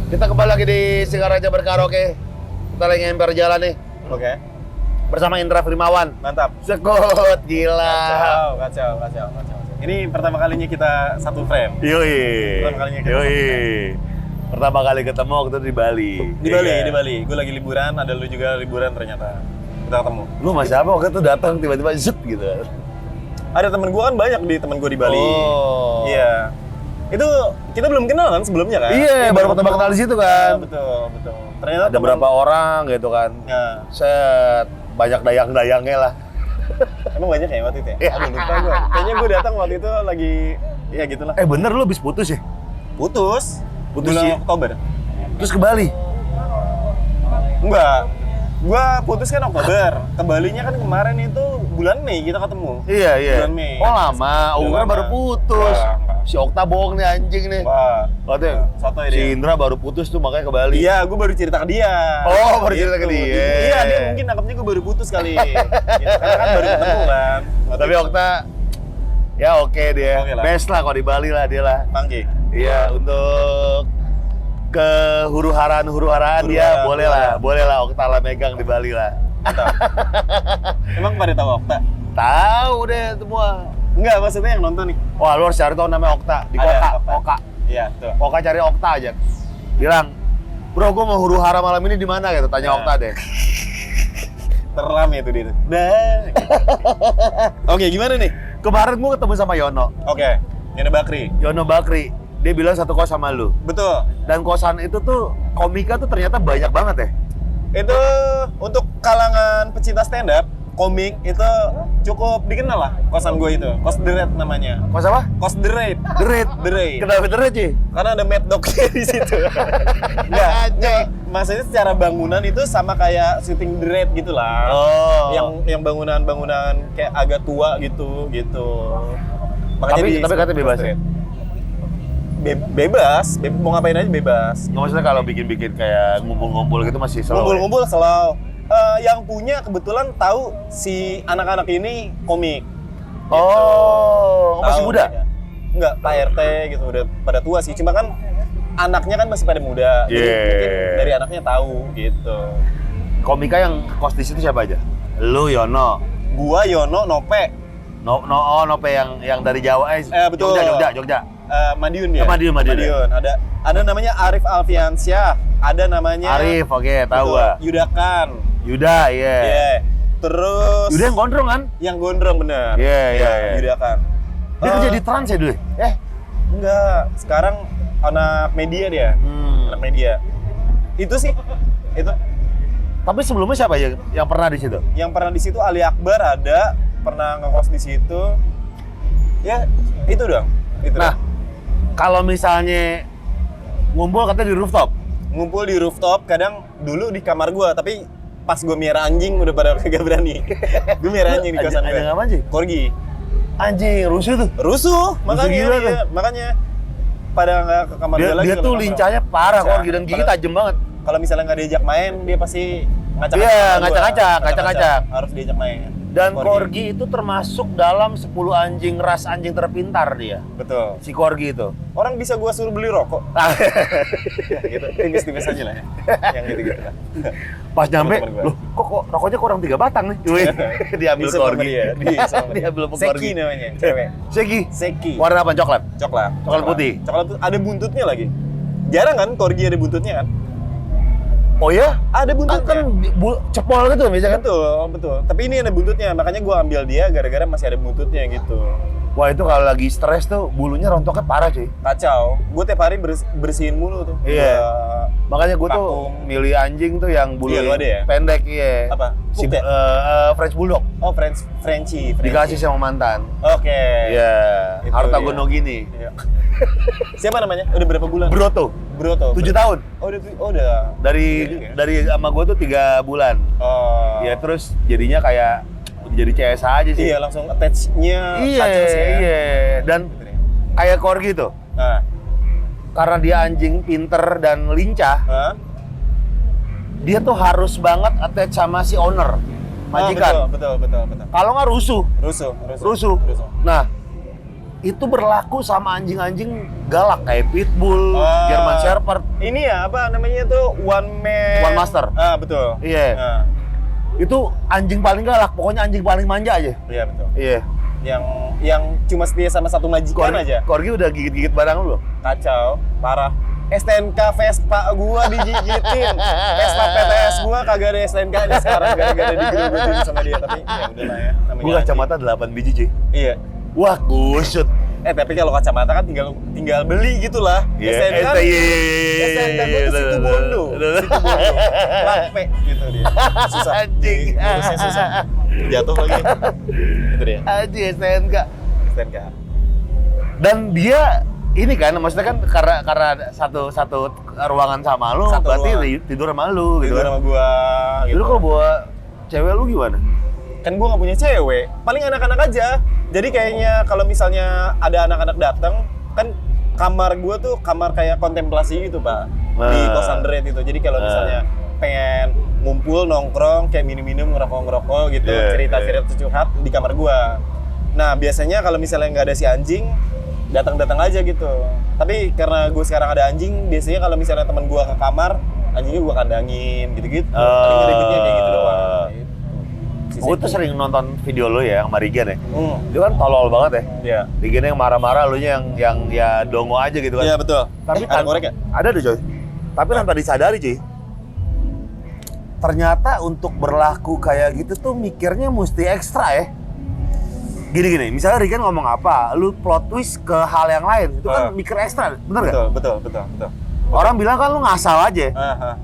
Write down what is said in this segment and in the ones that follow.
Kita kembali lagi di Singaraja Berkaraoke. Kita lagi ngemper jalan nih. Oke. Bersama Indra Firmawan. Mantap. Sekut, gila. Kacau. Ini pertama kalinya kita satu frame. Yoi. Pertama kalinya kita satu frame. Pertama kali ketemu waktu itu di Bali. Di Bali. Gue lagi liburan, ada lu juga liburan ternyata. Kita ketemu. Lu masih apa waktu itu datang tiba-tiba zut gitu. Ada temen gue kan banyak di temen gue di Bali. Oh. Iya. Itu kita belum kenal kan sebelumnya kan? Iya, baru pertama kenal di situ kan. Betul. Ternyata Ada berapa orang gitu kan. Ya. Set, banyak dayang-dayangnya lah. Emang banyak ya waktu itu ya? Aduh lupa gue. Kayaknya gue datang waktu itu lagi, ya gitulah. Bener lu habis putus ya? Putus Putus bulan sih. Oktober. Terus ke Bali? Enggak. Gua putus kan Oktober. Ke Balinya kan kemarin itu bulan Mei kita ketemu. Iya. Bulan Mei. Oh lama, Udah Ungkra lama. baru putus. Enggak. Si Okta bohong nih anjing nih. Wah. Katanya, Sotoy si dia. Indra baru putus tuh makanya ke Bali. Iya, gue baru cerita ke dia. Oh, baru cerita ke dia. Iya, dia mungkin nangkepnya gue baru putus kali. Gitu. Karena kan baru ketemu kan. Tapi Okta, ya oke dia. Oke lah. Best lah kalau di Bali lah dia lah. Pangki. Iya, untuk ke huru-haraan dia boleh lah Okta lah megang di Bali lah. Mantap. Emang pada tahu Okta? Tahu deh semua. Enggak, maksudnya yang nonton nih. Wah, lu harus cari tahu namanya Okta di Ada, Koka. Okta. Oka. Iya, tuh. Oka cari Okta aja. Bilang, "Bro, gua mau huru-hara malam ini di mana?" gitu. Tanya Nah. Okta deh. Terame itu dia tuh. Nah. Oke, gimana nih? Kemarin gua ketemu sama Yono. Oke. Yana Bakri. Yono Bakri. Dia bilang satu kos sama lu. Betul. Dan kosan itu tuh komika tuh ternyata banyak banget ya. Itu untuk kalangan pecinta stand up, komik itu cukup dikenal lah kosan gue itu. Kos The Red namanya. Kos apa? Kos The Red. The Red. The Red. Kenapa The Red sih? Karena ada Mad Dog-nya di situ. Enggak. Maksudnya secara bangunan itu sama kayak syuting The Red gitu lah. Oh. Yang bangunan-bangunan kayak agak tua gitu. Tapi katanya bebas ya? Bebas, mau ngapain aja bebas. Nggak, maksudnya kalau bikin-bikin kayak ngumpul-ngumpul gitu masih slow. Ngumpul-ngumpul selalu. Yang punya kebetulan tahu si anak-anak ini komik. Oh, masih Tahu muda? mereka. Enggak, Pak RT gitu udah pada tua sih. Cuma kan anaknya kan masih pada muda. Jadi Yeah. mungkin dari anaknya tahu gitu. Komika yang kos di situ siapa aja? Lu, Yono. Gua Yono Nope. Nope yang dari Jawa. Betul. Jogja. Madiun dia. Madiun. Ada namanya Arif Alfiansyah. Ada namanya Arif, oke, tahu betul, gua. Yudakan. Yuda, iya. Iya. Terus Yuda yang gondrong kan? yang gondrong bener. Iya. Yudakan. Dia kerja di Trans ya dulu? Enggak, sekarang anak media dia. Anak media. Itu sih. Itu. Tapi sebelumnya siapa aja yang pernah di situ? Yang pernah di situ Ali Akbar ada, pernah ngekos di situ. Ya, itu dong. Itu Nah, dong. kalau misalnya ngumpul katanya di rooftop. Ngumpul di rooftop, kadang dulu di kamar gua, tapi pas gua miara anjing udah pada kagak berani. Gua miara anjing di kosan gua. Anjing apa sih? Corgi. Anjing, rusuh tuh. Rusuh, makanya gila tuh. makanya pada nggak ke kamar Dia gua lagi. tuh kalau lincahnya parah, Lincah. Corgi, dan gigi tajam banget. Kalau misalnya nggak diajak main, dia pasti ngacak. Iya, ngacak-ngacak. Harus diajak main. Dan Corgi itu termasuk dalam 10 ras anjing terpintar dia. Betul. Si Corgi itu. Orang bisa gua suruh beli rokok. Ya, gitu. Tipis-tipis aja lah ya. Yang gitu-gitu lah. Pas nyampe, Temen-temen gua. loh kok rokoknya kurang 3 batang nih? Wih, diambil Diisup sama Corgi. dia, Diambil sama Seki Corgi. namanya, cewek. Seki. Seki. Warna apa? Coklat? Coklat. Coklat putih. Coklat putih. Ada buntutnya lagi. Jarang kan Corgi ada buntutnya kan? Oh ya? Ada buntutnya. Kan cepol gitu biasanya kan? Betul. Tapi ini ada buntutnya, makanya gua ambil dia gara-gara masih ada buntutnya gitu. Wah, itu kalau lagi stres tuh bulunya rontoknya parah cuy. Kacau. Gue tiap hari bersihin mulu tuh. Iya. Makanya gue tuh vakum. milih anjing tuh yang bulu Iya, lu ada ya? pendek, iya. Apa? Si, Pug ya? French Bulldog. Oh, Frenchie. Dikasih sama mantan. Oke. Iya. Itu Harta dia. Gono gini. Iya. Siapa namanya? Udah berapa bulan? Broto. 7 tahun. Oh, udah. Dari Iya juga ya? dari sama gue tuh 3 bulan. Oh. Ya terus jadinya kayak jadi CS aja sih. Iya, langsung attach-nya Iya, kacau sih ya. iya. Dan Gitu deh. kayak Corgi tuh. Nah. Karena dia anjing pinter dan lincah, Hah? dia tuh harus banget attach sama si owner, majikan. Betul. Kalau nggak rusuh. Rusuh. Nah, itu berlaku sama anjing-anjing galak kayak Pitbull, Ah. German Shepherd, Ini ya apa namanya tuh one man. One master. Betul. Iya. Nah, Itu anjing paling galak, pokoknya anjing paling manja aja. iya betul. Iya. Yang cuma setia sama satu majikan aja. Corgi udah gigit-gigit barang lu. Kacau, parah. STNK Vespa gua digigitin. Vespa PTS gua kagak ada STNK nya sekarang gara-gara digerogotin sama dia, tapi ya udahlah ya. Namanya Gua kacamata 8 biji, cuy. Iya. Wah, kusut. Tapi kalau kacamata kan tinggal beli gitu lah. Iya, STNK kan, STNK gua tuh situ bondo. Situ bondo. Lape gitu dia. Susah. Anjing. Ngurusnya susah. Jatuh lagi. Itu dia. Anjing STNK. STNK. Dan dia ini kan, maksudnya kan karena satu ruangan sama lu, Satu berarti ruangan. tidur sama lu gitu. Tidur kan. sama gua gitu. Lu kalau bawa cewek lu gimana? Kan gua nggak punya cewek, paling anak-anak aja. Jadi kayaknya kalau misalnya ada anak-anak datang, kan kamar gua tuh kamar kayak kontemplasi gitu, Pak. Di kosan The Red itu. Jadi kalau misalnya pengen ngumpul, nongkrong, kayak minum-minum, ngerokok-ngerokok gitu, Yeah, cerita-cerita curhat di kamar gua. Nah, biasanya kalau misalnya nggak ada si anjing, datang-datang aja gitu. Tapi karena gue sekarang ada anjing, biasanya kalau misalnya teman gua ke kamar, anjingnya gua kandangin gitu-gitu. Paling ribetnya kayak gitu doang. Gitu. Gue tuh sering nonton video lu ya sama Rigen ya. Hmm. Dia kan tolol banget ya. Iya. Rigen yang marah-marah, lu yang ya dongo aja gitu kan. Iya betul. Tapi Ada korek ya? Ada tuh coy. Tapi tanpa disadari cuy. Ternyata untuk berlaku kayak gitu tuh mikirnya mesti ekstra ya. Gini, misalnya Rigen ngomong apa, lu plot twist ke hal yang lain, itu kan mikir ekstra, bener nggak? Betul. Orang bilang kan lu ngasal aja.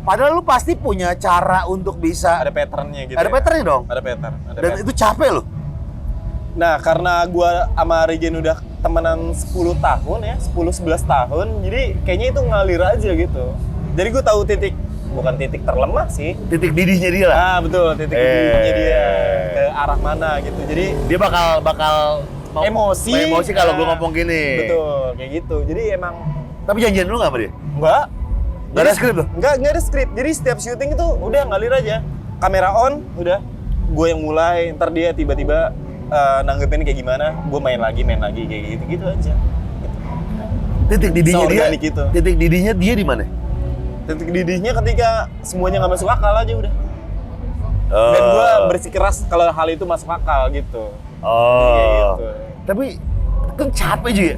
Padahal Padahal lu pasti punya cara untuk bisa ada patternnya gitu. ada ya? patternnya dong. Ada pattern. Dan itu capek loh. Nah, karena gua sama Regen udah temenan 10 tahun ya, 10-11 tahun, jadi kayaknya itu ngalir aja gitu. Jadi gua tahu bukan titik terlemah sih. Titik didihnya dia lah. Ah, betul, titik didihnya dia ke arah mana gitu. Jadi Dia bakal emosi kalau gua ngomong gini. Betul, kayak gitu. Jadi emang Tapi janjian lu nggak sama dia? enggak. Nggak ada skrip loh? Enggak ada skrip. Jadi setiap syuting itu udah ngalir aja. Kamera on, udah. Gue yang mulai, ntar dia tiba-tiba nanggepin kayak gimana, gue main lagi kayak gitu aja. Titik didihnya dia. Seorganik itu. Titik didihnya dia di mana? Titik didihnya ketika semuanya nggak masuk akal aja udah. Dan gue bersikeras kalau hal itu masuk akal gitu. Kayak gitu. Tapi kan capek juga.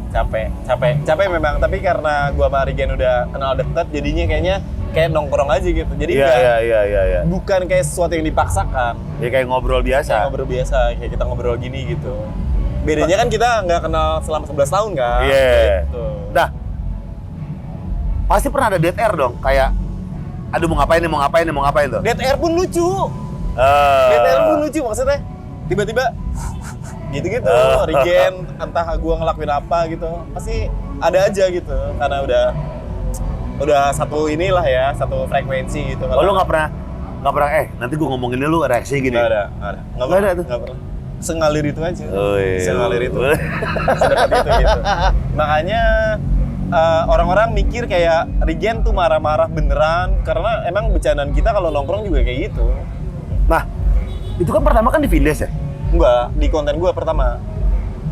Capek memang. Tapi karena gue sama Regen udah kenal deket, jadinya kayaknya kayak nongkrong aja gitu. Jadi Iya. bukan kayak sesuatu yang dipaksakan. Ya kayak ngobrol Kayak biasa. ngobrol biasa, kayak kita ngobrol gini gitu. Bedanya kan kita nggak kenal selama 11 tahun kan. Iya. Gitu. Dah. Pasti pernah ada dead air dong, kayak aduh mau ngapain tuh. Dead air pun lucu. Dead air pun lucu maksudnya. Tiba-tiba gitu-gitu, Regen entah gua ngelakuin apa gitu. Pasti ada aja gitu karena udah satu inilah ya, satu frekuensi gitu. Oh, lu nggak pernah nanti gua ngomongin lu reaksi gini. Nggak ada. Nggak ada tuh. Nggak pernah. Sengalir itu aja. Oh, iya. Sengalir itu. Sedekat itu gitu. Makanya orang-orang mikir kayak Regen tuh marah-marah beneran karena emang bercandaan kita kalau nongkrong juga kayak gitu. Nah, itu kan pertama kan di Vindes ya? Enggak, di konten gua pertama.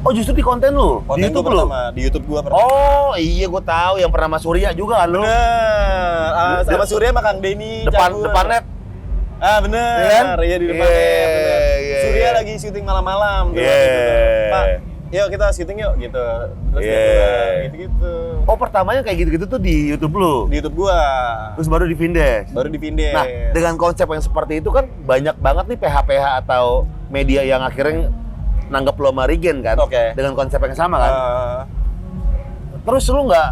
Oh, justru di konten lu? Konten Di YouTube gua lu? pertama, di YouTube gua pertama. Oh, iya gua tahu yang pernah Mas Surya juga kan lu. Bener. Sama Surya sama Kang Denny Cagur. Depan net. Bener. Iya kan? Iya di depan net, bener. Iya. Surya lagi syuting malam-malam tuh, Iya. waktu itu tuh. Pak, yuk kita syuting yuk gitu. Terus dia bilang, gitu-gitu. Oh, pertamanya kayak gitu-gitu tuh di YouTube lu. Di YouTube gua. Terus baru di Vindes. Baru di Vindes. Nah, dengan konsep yang seperti itu kan banyak banget nih PH-PH atau media yang akhirnya nanggep lo sama Regen kan? Oke. Dengan konsep yang sama kan? Terus lu nggak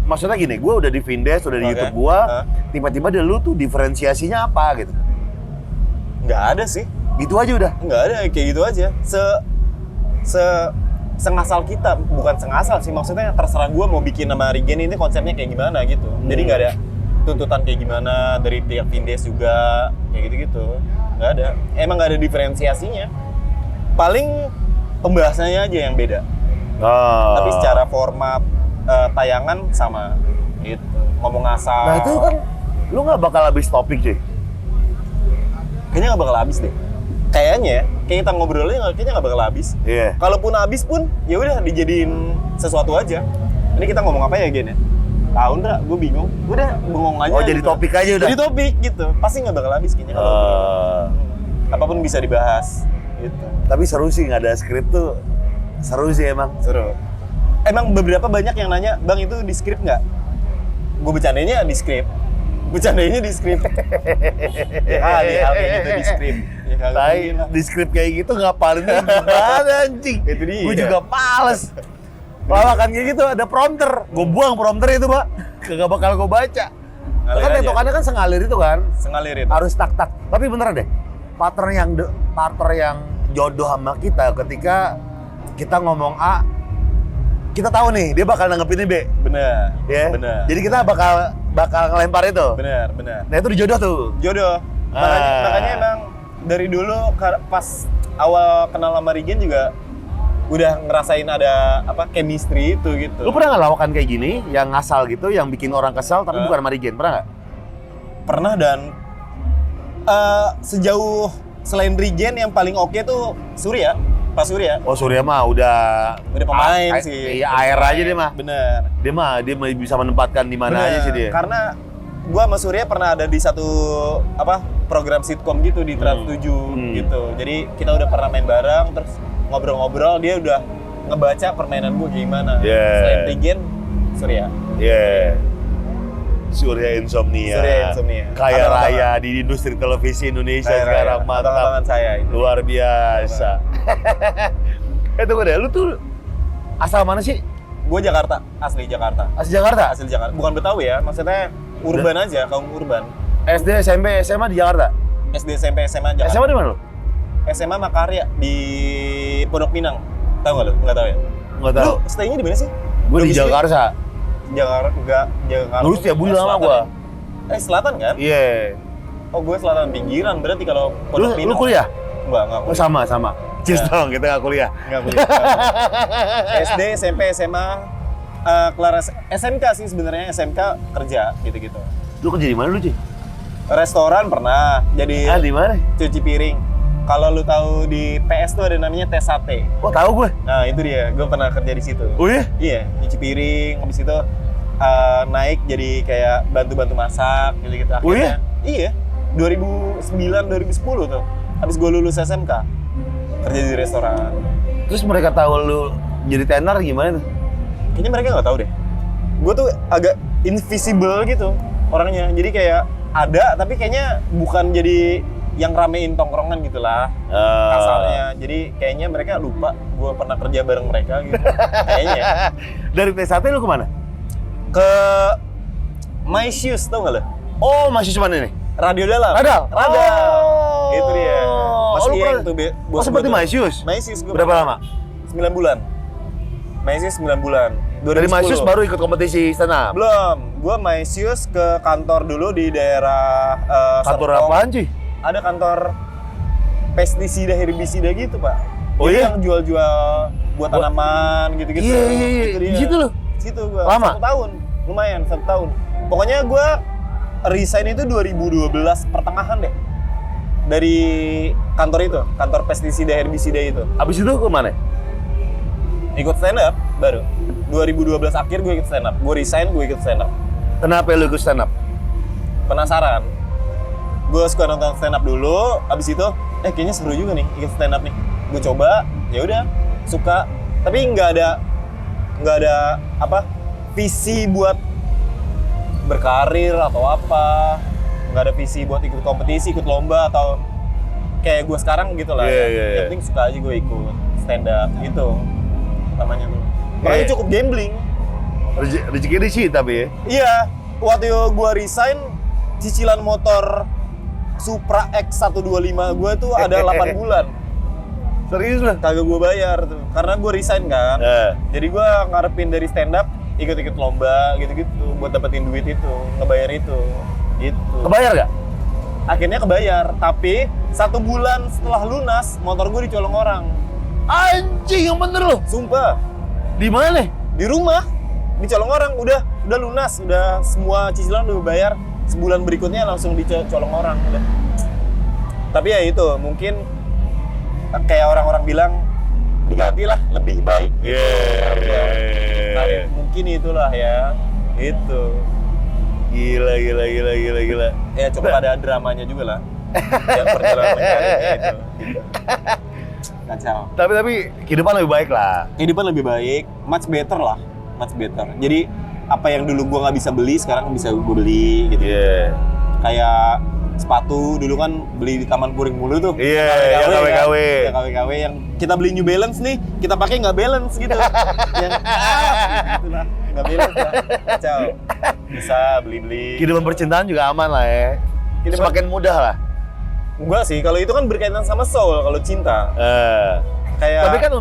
maksudnya gini, gue udah di Vindes, udah di YouTube gue, tiba-tiba dari lu tuh diferensiasinya apa gitu? Nggak ada sih. Gitu aja udah? Nggak ada, kayak gitu aja. Sengasal kita, bukan sengasal sih, maksudnya terserah gue mau bikin nama Regen ini konsepnya kayak gimana gitu. Jadi nggak ada tuntutan kayak gimana dari pihak Vindes juga, kayak gitu-gitu. Nggak ada. Emang nggak ada diferensiasinya. Paling pembahasannya aja yang beda. Tapi secara format tayangan sama gitu. Ngomong asal. Nah itu kan, lu nggak bakal habis topik cuy? Kayaknya nggak bakal habis deh. Kayaknya ya, kayak kita ngobrolnya kayaknya nggak bakal habis. Iya. Kalaupun habis pun, ya udah dijadiin sesuatu aja. Ini kita ngomong apa ya, Gen ya? Tahun dah, gue bingung. Udah bengong aja. Oh, jadi gitu. topik aja udah. Jadi topik gitu. Pasti nggak bakal habis kayaknya kalau apapun bisa dibahas gitu. Tapi seru sih, nggak ada skrip tuh. Seru sih emang. Seru. Emang beberapa banyak yang nanya, "Bang, itu di skrip nggak?" Gue bercandainnya di skrip. Bercandainnya di skrip. Ya kali hal kayak gitu di skrip. Ya kali. Tapi di skrip kayak gitu ngapalinnya gimana anjing? Itu dia. Gue juga males. Kalau kan kayak gitu ada prompter, gue buang prompter itu, Pak. Kagak bakal gue baca. Ngalir Kan aja. tektokannya kan sengalir itu kan. Sengalir itu. Harus tak-tak. Tapi beneran deh, partner yang jodoh sama kita ketika kita ngomong A, kita tahu nih dia bakal nanggepinnya B. Bener. Ya. Bener. Jadi kita bakal ngelempar itu. Bener. Nah itu dijodoh tuh. Jodoh. Makanya emang dari dulu pas awal kenal sama Regen juga udah ngerasain ada apa chemistry itu gitu. Lu pernah nggak lawakan kayak gini, yang ngasal gitu, yang bikin orang kesal tapi bukan sama Regen? Pernah nggak? Pernah dan sejauh selain Regen yang paling oke tuh Surya, Pak Surya. Oh Surya mah udah Pemain sih. Iya air aja dia mah. Bener. Dia bisa menempatkan di mana aja sih dia. Karena gua sama Surya pernah ada di satu program sitkom gitu di Trans 7 gitu. Jadi kita udah pernah main bareng, terus ngobrol-ngobrol, dia udah ngebaca permainan gua gimana. Yeah. Selain Regen, Surya. Yeah. Surya Insomnia. Kaya Abang-abangan. raya di industri televisi Indonesia Kaya sekarang, raya. mantap. Abang-abangan saya itu. Luar biasa. Tunggu deh, lu tuh asal mana sih? Gue Jakarta, asli Jakarta. Asli Jakarta? Asli Jakarta. Bukan Betawi ya, maksudnya urban aja, kaum urban. SD, SMP, SMA di Jakarta? SD, SMP, SMA Jakarta. SMA di mana lu? SMA Makarya di Pondok Pinang. Tahu nggak lu? Nggak tahu ya? Nggak tahu. Lu stay-nya di mana sih? Gue di Domisili? Jakarta. Jakarta. Lulus tiap bulan lama Selatan gua. ya? Selatan kan? Iya. Oh, gue selatan pinggiran. Berarti kalau Pondok Lu Pinang. kuliah? Enggak Oh, kuliah. sama. Cheers dong, kita nggak kuliah. Nggak kuliah. SD, SMP, SMA, kelar SMK sih sebenarnya, SMK kerja gitu-gitu. Lu kerja di mana lu, Ci? Restoran pernah, jadi Di mana? cuci piring. Kalau lu tahu di PS tuh ada namanya tes sate. Oh, tahu gue. Nah itu dia, gue pernah kerja di situ. Oh iya? Iya, cuci piring, habis itu naik jadi kayak bantu-bantu masak gitu-gitu. Oh Akhirnya, iya, 2009-2010 tuh, habis gue lulus SMK, kerja di restoran. Terus mereka tahu lu jadi tenar gimana tuh? Kayaknya mereka nggak tahu deh. Gue tuh agak invisible gitu orangnya, jadi kayak ada, tapi kayaknya bukan jadi yang ramein tongkrongan gitu lah asalnya. Jadi kayaknya mereka lupa gue pernah kerja bareng mereka gitu. Kayaknya. Dari T1 lu kemana? Ke My Shoes, tau nggak lo? Oh, masih cuma ini? Radio Dalam. Radal? Oh. Itu dia. Mas lu Ieng pernah- tuh Oh, seperti My Shoes? My Shoes gue Berapa lama? 9 bulan. My Shoes 9 bulan. Dari 2010. My Shoes baru ikut kompetisi stand up? Belum. Gue My Shoes ke kantor dulu di daerah Kantor Serpong. apaan, Ci? Ada kantor pestisida herbisida gitu, Pak. Oh, Jadi iya? yang jual-jual buat tanaman gitu-gitu. Iya. Itu dia. Di situ lu? Situ gua. Lama? 1 tahun. Lumayan, 1 tahun. Pokoknya gua resign itu 2012 pertengahan deh. Dari kantor itu, kantor pestisida herbisida itu. Abis itu kemana? Ikut stand up baru. 2012 akhir gue ikut stand up. Gue resign, gue ikut stand up. Kenapa lu ikut stand up? Penasaran. Gue suka nonton stand up dulu, abis itu kayaknya seru juga nih ikut stand up nih. Gue coba, ya udah suka. Tapi nggak ada visi buat berkarir atau apa. Nggak ada visi buat ikut kompetisi, ikut lomba atau kayak gue sekarang gitu lah. Iya. Yang penting suka aja gue ikut stand up gitu namanya tuh. Makanya cukup gambling. Rezeki di sini tapi ya? Iya, waktu gue resign, cicilan motor Supra X125 gue tuh ada 8 bulan. Serius lah? Kagak gue bayar tuh, karena gue resign kan. Jadi gue ngarepin dari stand up, ikut-ikut lomba gitu-gitu, buat dapetin duit itu, ngebayar itu, gitu. Kebayar gak? Akhirnya kebayar, tapi 1 bulan setelah lunas, motor gue dicolong orang. Anjing, yang bener lu? Sumpah, Di mana? di rumah, dicolong orang, udah lunas, udah semua cicilan udah bayar. Sebulan berikutnya langsung dicolong orang udah. Tapi ya itu mungkin kayak orang-orang bilang diganti lah lebih baik. Nah, mungkin itulah ya. Itu. Gila. Ya cukup ada dramanya juga lah. Yang perjalanan karirnya itu. Gitu. Kacau. Tapi kehidupan lebih baik lah. Kehidupan lebih baik, much better lah. Much better. Jadi apa yang dulu gua nggak bisa beli, sekarang bisa gua beli gitu. Iya. Kayak sepatu dulu kan beli di Taman Puring mulu tuh. Iya, yang KW-KW kan. KW. Yang KW-KW yang kita beli New Balance nih, kita pakai nggak balance gitu. Yang gitu lah, nggak balance lah. Kacau. Bisa beli-beli. Kehidupan percintaan juga aman lah ya. Kehidupan- Semakin mudah lah. Enggak sih, kalau itu kan berkaitan sama soul, kalau cinta. Kayak Tapi kan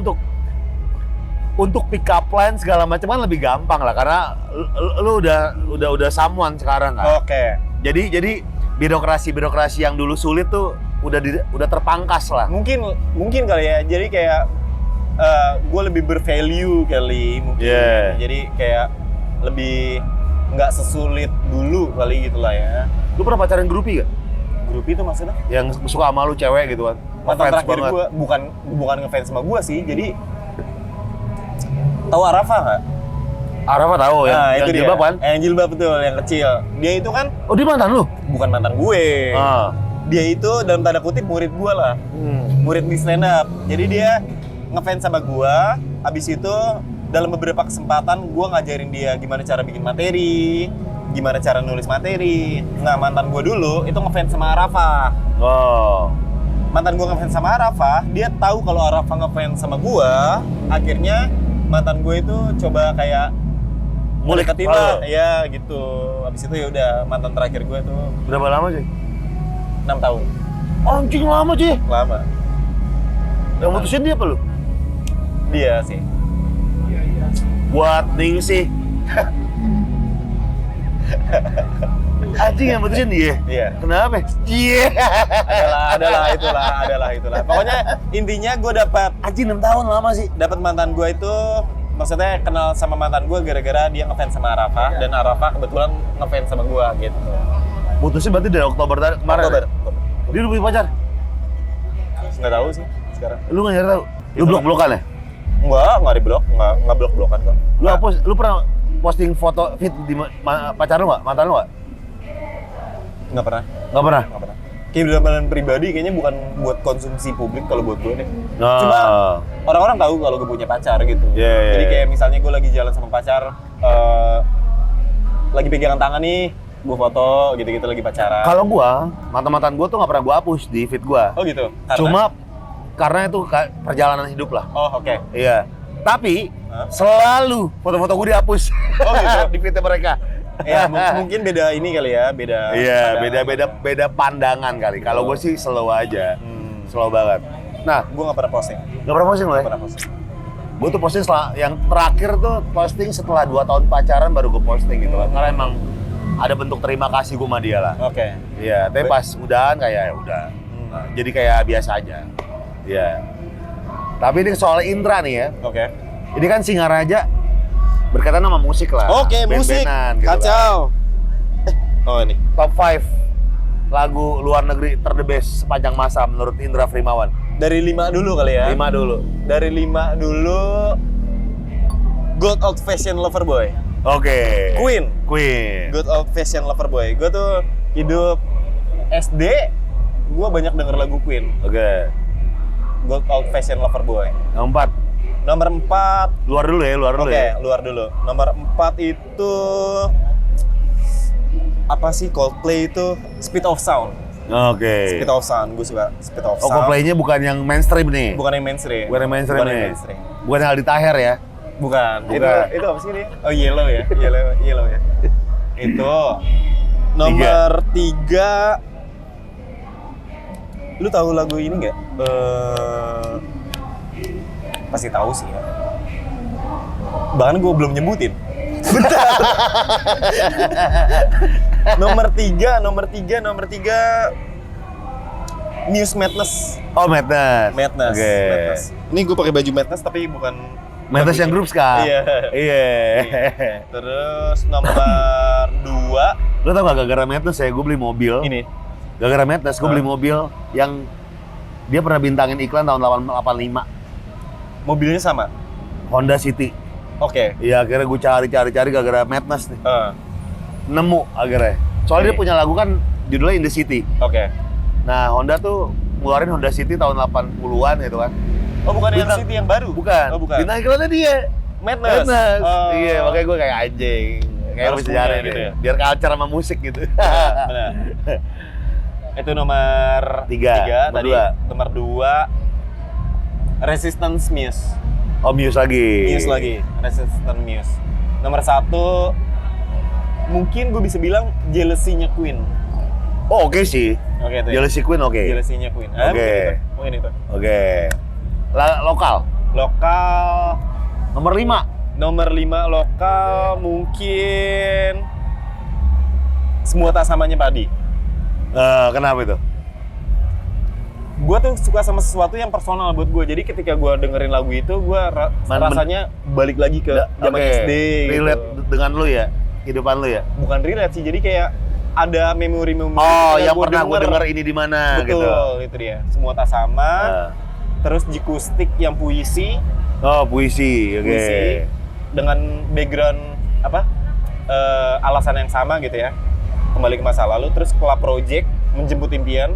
untuk pick up line segala macam kan lebih gampang lah karena lu udah someone sekarang kan. Oke. Jadi birokrasi yang dulu sulit tuh udah terpangkas lah. Mungkin kali ya. Jadi kayak gue lebih bervalue kali mungkin. Yeah. Jadi kayak lebih nggak sesulit dulu kali gitulah ya. Lu pernah pacaran groupie gak? Grup itu maksudnya? Yang suka sama lu cewek gitu kan? Mantan Ngefans terakhir banget. gue bukan ngefans sama gue sih. Jadi tahu Arafa nggak? Arafa tahu ya? Nah, Yang itu jilbab dia. kan? Yang jilbab betul, yang kecil. Dia itu kan Oh dia mantan lu? bukan mantan gue. Dia itu dalam tanda kutip murid gue lah. Murid di stand up. Jadi dia ngefans sama gua. Abis itu dalam beberapa kesempatan gua ngajarin dia gimana cara bikin materi, gimana cara nulis materi. Nah, mantan gua dulu itu ngefans sama Arafa. Oh. Mantan gua ngefans sama Arafa, dia tahu kalau Arafa ngefans sama gua. Akhirnya mantan gua itu coba kayak Ngulik deketin lu. lah, ya gitu. Abis itu ya udah mantan terakhir gua itu Berapa lama sih? 6 tahun. Anjing lama sih. Lama. Yang mutusin dia apa lu? Dia sih. Buat Ningsih. Anjing yang mutusin dia? Iya. Kenapa? Iya. adalah itulah. Pokoknya intinya gue dapat Anjing 6 tahun lama sih. mantan gue itu, maksudnya kenal sama mantan gue gara-gara dia ngefans sama Arafa dan Arafa kebetulan ngefans sama gue gitu. Putusnya berarti dari Oktober kemarin. Oktober. Ya? Dia udah punya pacar? Nggak tahu sih sekarang. Lu nggak nyari tahu? Lu Itu blok-blokan ya? Nggak di blok, nggak blok-blokan kok. Lu hapus, lu pernah posting foto feed di pacar lu nggak? Mantan lu nggak? Nggak pernah. Nggak pernah? Nggak pernah. Kehidupan pribadi kayaknya bukan buat konsumsi publik kalau buat gue deh. Nah. Cuma orang-orang tahu kalau gue punya pacar gitu. Yeah. Jadi kayak misalnya gue lagi jalan sama pacar, lagi pegangan tangan nih, gue foto gitu-gitu lagi pacaran. Kalau gua, mantan-mantan gua tuh nggak pernah gua hapus di feed gua. Oh gitu? Karena itu perjalanan hidup lah. Oh oke. Iya. Tapi Hah? selalu foto-foto gua dihapus. Oh gitu? Di feed mereka. Ya mungkin beda ini kali ya, beda. Iya, pandangan. beda pandangan kali. Kalau gua sih slow aja. Slow banget. Nah, Gue nggak pernah posting. nggak pernah posting lo Nggak ya? pernah posting. Gue tuh posting yang terakhir tuh posting setelah 2 tahun pacaran baru gue posting gitu kan. Karena emang ada bentuk terima kasih gue sama dia lah. Oke. Iya, tapi pas udahan kayak ya udah. Nah, jadi kayak biasa aja. Iya. Tapi ini soal Indra nih ya. Oke. Ini kan Singaraja berkaitan sama musik lah. Oke, musik. Band-bandan gitu Kacau. Oh ini. lah. Top 5 lagu luar negeri ter-the best sepanjang masa menurut Indra Frimawan. Dari 5 dulu kali ya. 5 dulu. Dari 5 dulu. Good Old Fashioned Lover Boy. Oke. Queen. Good Old Fashioned Lover Boy. Gue tuh hidup SD, gue banyak denger lagu Queen. Oke. Good Old Fashioned Lover Boy. Yang 4. Nomor 4. Luar dulu ya, luar dulu Oke, ya. luar dulu. Nomor 4 itu apa sih Coldplay itu? Speed of Sound. Oke. Speed of Sound, gue suka Speed of Oh, Sound. Coldplay-nya bukan yang mainstream nih. Bukan yang mainstream. Bukan yang mainstream Bukan yang nih. mainstream. Bukan yang Aldi Taher ya. Bukan. Bukan. Itu apa sih dia? Oh, Yellow ya. Yellow ya. Itu. Nomor 3. Lu tahu lagu ini nggak? Pasti tahu sih ya. Bahkan gue belum nyebutin. Bentar. nomor 3. Muse Madness. Oh, Madness. Madness. Oke. Madness. Ini gue pakai baju Madness tapi bukan Madness yang grup ska. Iya. Iya. Terus nomor 2 Lo tau gak gara-gara Madness ya, gue beli mobil. ini. Gara-gara Madness, gue beli mobil yang dia pernah bintangin iklan tahun 85. Mobilnya sama. Honda City. Oke. Iya, akhirnya gue cari gara-gara Madness nih. Nemu akhirnya. Soalnya dia punya lagu kan judulnya In The City. Oke. Nah, Honda tuh ngeluarin Honda City tahun 80-an gitu kan. Oh, bukan yang Bintang- City yang baru? Bukan. Oh, bukan. Bintang iklannya dia. Madness. Iya, makanya gue kayak anjing. Kayak Harus mesti punya cari gitu gitu ya. Biar culture sama musik gitu. Benar. Itu nomor Tiga. Nomor tadi. dua. Nomor 2 Resistance Muse. Oh, Muse lagi. Muse lagi. Resistance Muse. Nomor 1 mungkin gue bisa bilang Jealousy-nya Queen. Oh, oke sih. Oke itu. Jealousy Queen oke. Jealousy-nya Queen. Oke. Mungkin itu. Oke. Lokal. Lokal Nomor 5. nomor 5 lokal mungkin Semua Tak Samanya Padi. Kenapa itu? Gue tuh suka sama sesuatu yang personal buat gue. Jadi ketika gue dengerin lagu itu, gue rasanya balik lagi ke zaman SD. Relate Gitu. dengan lu ya? Kehidupan lu ya? Bukan relate sih, jadi kayak ada memori-memori. Oh, ketika yang pernah gue denger ini di mana gitu. Betul, itu dia. Semua Tak Sama. Terus Jikustik yang puisi. Oh, puisi. Oke. Puisi dengan background apa? Alasan yang sama gitu ya. Kembali ke masa lalu. Terus Club Project Menjemput Impian.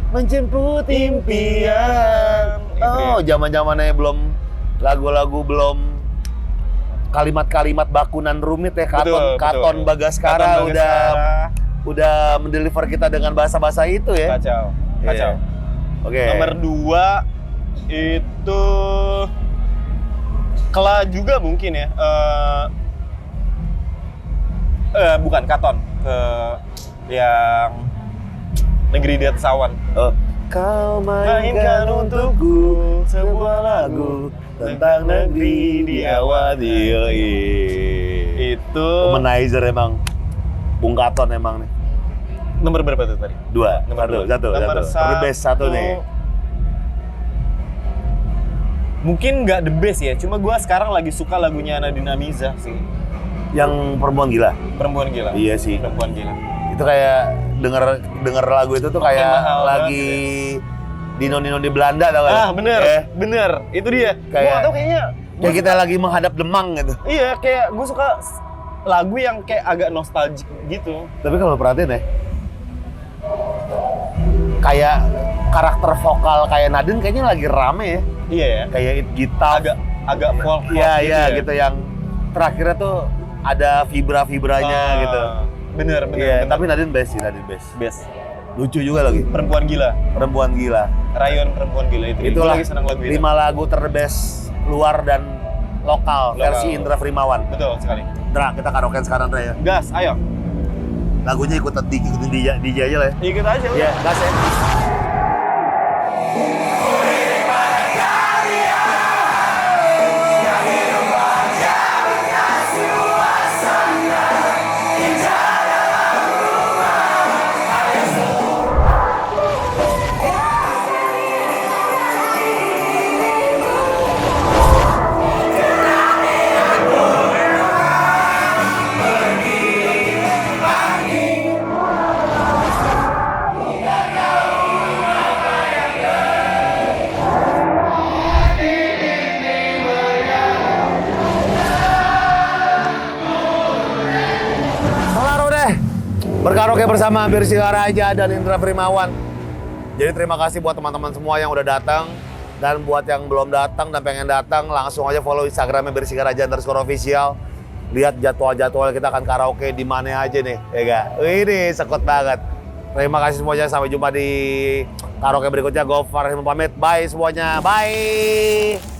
Menjemput impian. Oh, zaman-zamannya belum lagu-lagu belum kalimat-kalimat bakunan rumit ya. Katon Bagaskara udah mendeliver kita dengan bahasa-bahasa itu ya. Kacau. Iya. Oke. Nomor 2 itu Kela juga mungkin ya. Bukan Katon. Yang Negeri di Atas Awan. Oh. Kau mainkan untukku sebuah lagu tentang negeri di awan. Itu Womanizer emang. Bung Katon emang nih. nomor berapa tuh tadi? 2. Satu. Nomor The best satu nih. Mungkin nggak the best ya, cuma gue sekarang lagi suka lagunya Nadine Amiza sih. Yang Perempuan Gila. Perempuan Gila. Iya sih. Perempuan Gila. Itu kayak denger lagu itu tuh kayak mahal lagi di noni-noni Belanda tau Ah, gak? bener. Itu dia. Kayak- Gua tau kayaknya. Kayak kita lagi menghadap Demang gitu. Iya, kayak gue suka lagu yang kayak agak nostalgic gitu. Tapi kalau perhatiin ya, kayak karakter vokal kayak Nadine kayaknya lagi rame ya. Iya ya. Kayak It Guitar. Agak folk Iya gitu yang terakhirnya tuh ada vibra-vibranya gitu. Bener. Iya, tapi Nadine best sih, Nadine best. best. Lucu juga lagi. Perempuan Gila. Perempuan Gila. Rayon Perempuan Gila itu. Itulah Gua lagi senang lagu itu. 5 lagu terbest luar dan lokal versi Indra Frimawan. Betul sekali. Indra, kita karaokean sekarang Indra ya. Gas, ayo. Lagunya ikutin DJ aja lah ya. Ikut aja udah. Iya, gas ya. Berkaraoke bersama Bersika Raja dan Indra Frimawan. Jadi terima kasih buat teman-teman semua yang udah datang. Dan buat yang belum datang dan pengen datang, langsung aja follow Instagramnya Bersika Raja _official. Lihat jadwal-jadwal kita akan karaoke di mana aja nih, ya gak? Ini sekut banget. Terima kasih semuanya, sampai jumpa di karaoke berikutnya. Gofar pamit, bye semuanya, bye!